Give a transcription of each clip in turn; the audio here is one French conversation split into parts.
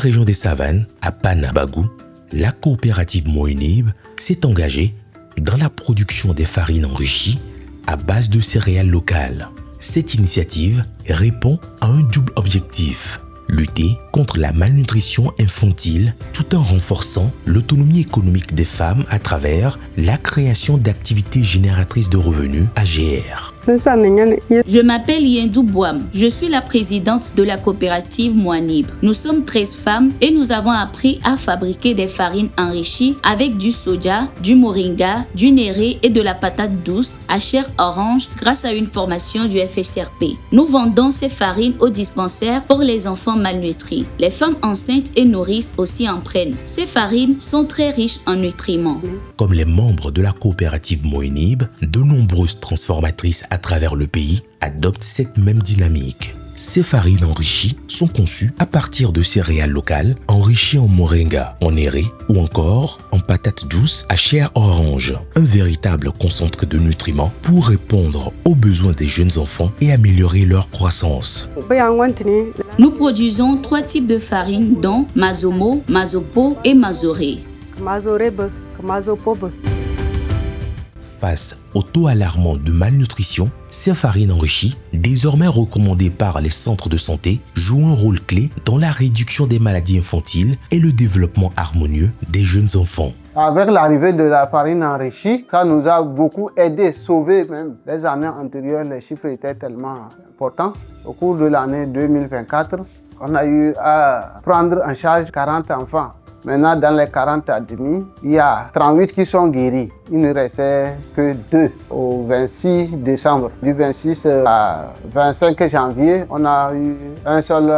région des Savanes, à Panabagou, la coopérative Moenib s'est engagée dans la production des farines enrichies à base de céréales locales. Cette initiative répond à un double objectif: lutter contre la malnutrition infantile tout en renforçant l'autonomie économique des femmes à travers la création d'activités génératrices de revenus AGR. Je m'appelle Yendou Bouam. Je suis la présidente de la coopérative Moenib. Nous sommes 13 femmes et nous avons appris à fabriquer des farines enrichies avec du soja, du moringa, du néré et de la patate douce à chair orange grâce à une formation du FSRP. Nous vendons ces farines aux dispensaires pour les enfants malnutris. Les femmes enceintes et nourrices aussi en prennent. Ces farines sont très riches en nutriments. Comme les membres de la coopérative Moenib, de nombreuses transformatrices à travers le pays adoptent cette même dynamique. Ces farines enrichies sont conçues à partir de céréales locales enrichies en moringa, en néré ou encore en patates douces à chair orange. Un véritable concentré de nutriments pour répondre aux besoins des jeunes enfants et améliorer leur croissance. Nous produisons 3 types de farines dont Mazomo, Mazopo et Mazoré. Face au taux alarmant de malnutrition, ces farines enrichies, désormais recommandées par les centres de santé, jouent un rôle clé dans la réduction des maladies infantiles et le développement harmonieux des jeunes enfants. Avec l'arrivée de la farine enrichie, ça nous a beaucoup aidé, sauvé même. Les années antérieures, les chiffres étaient tellement importants. Au cours de l'année 2024, on a eu à prendre en charge 40 enfants. Maintenant, dans les 40 admis, il y a 38 qui sont guéris. Il ne restait que 2 au 26 décembre. Du 26 à 25 janvier, on a eu un seul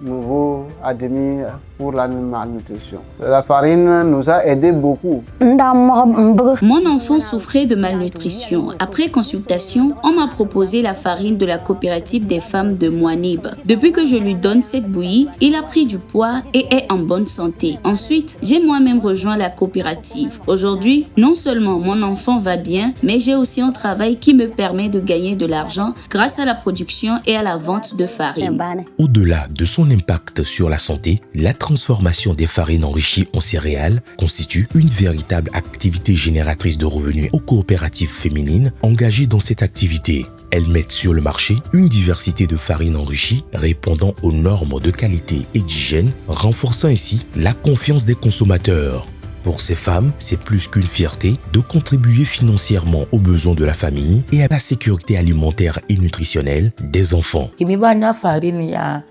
nouveau admis pour la malnutrition. La farine nous a aidé beaucoup. Mon enfant souffrait de malnutrition. Après consultation, on m'a proposé la farine de la coopérative des femmes de Moenib. Depuis que je lui donne cette bouillie, il a pris du poids et est en bonne santé. Ensuite, j'ai moi-même rejoint la coopérative. Aujourd'hui, non seulement mon enfant va bien, mais j'ai aussi un travail qui me permet de gagner de l'argent grâce à la production et à la vente de farine. Au-delà de son impact sur la santé, la transformation des farines enrichies en céréales constitue une véritable activité génératrice de revenus aux coopératives féminines engagées dans cette activité. Elles mettent sur le marché une diversité de farines enrichies répondant aux normes de qualité et d'hygiène, renforçant ainsi la confiance des consommateurs. Pour ces femmes, c'est plus qu'une fierté de contribuer financièrement aux besoins de la famille et à la sécurité alimentaire et nutritionnelle des enfants.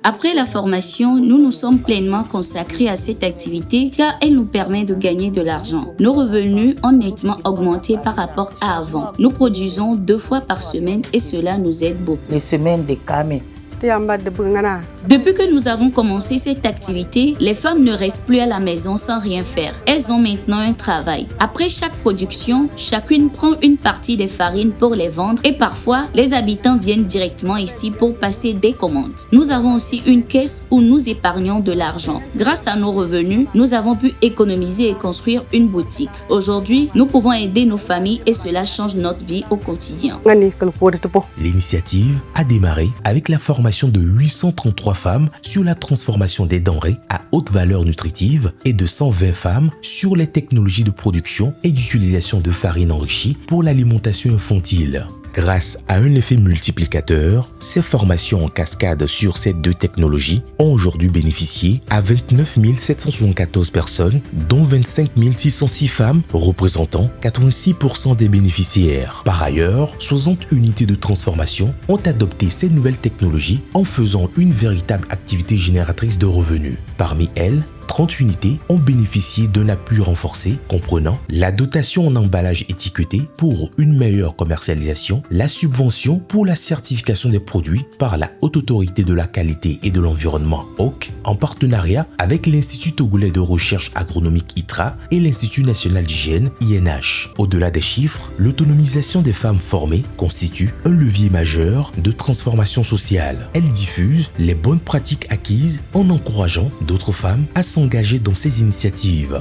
Après la formation, nous nous sommes pleinement consacrés à cette activité car elle nous permet de gagner de l'argent. Nos revenus ont nettement augmenté par rapport à avant. Nous produisons 2 fois par semaine et cela nous aide beaucoup. Les semaines de Kame. Depuis que nous avons commencé cette activité, les femmes ne restent plus à la maison sans rien faire. Elles ont maintenant un travail. Après chaque production, chacune prend une partie des farines pour les vendre et parfois, les habitants viennent directement ici pour passer des commandes. Nous avons aussi une caisse où nous épargnons de l'argent. Grâce à nos revenus, nous avons pu économiser et construire une boutique. Aujourd'hui, nous pouvons aider nos familles et cela change notre vie au quotidien. L'initiative a démarré avec la formation de 833 femmes sur la transformation des denrées à haute valeur nutritive et de 120 femmes sur les technologies de production et d'utilisation de farines enrichies pour l'alimentation infantile. Grâce à un effet multiplicateur, ces formations en cascade sur ces 2 technologies ont aujourd'hui bénéficié à 29 774 personnes, dont 25 606 femmes, représentant 86% des bénéficiaires. Par ailleurs, 60 unités de transformation ont adopté ces nouvelles technologies en faisant une véritable activité génératrice de revenus. Parmi elles, 30 unités ont bénéficié d'un appui renforcé comprenant la dotation en emballage étiqueté pour une meilleure commercialisation, la subvention pour la certification des produits par la Haute Autorité de la Qualité et de l'Environnement (HOC) en partenariat avec l'Institut Togolais de Recherche Agronomique ITRA et l'Institut National d'Hygiène INH. Au-delà des chiffres, l'autonomisation des femmes formées constitue un levier majeur de transformation sociale. Elle diffuse les bonnes pratiques acquises en encourageant d'autres femmes à s'engager dans ces initiatives.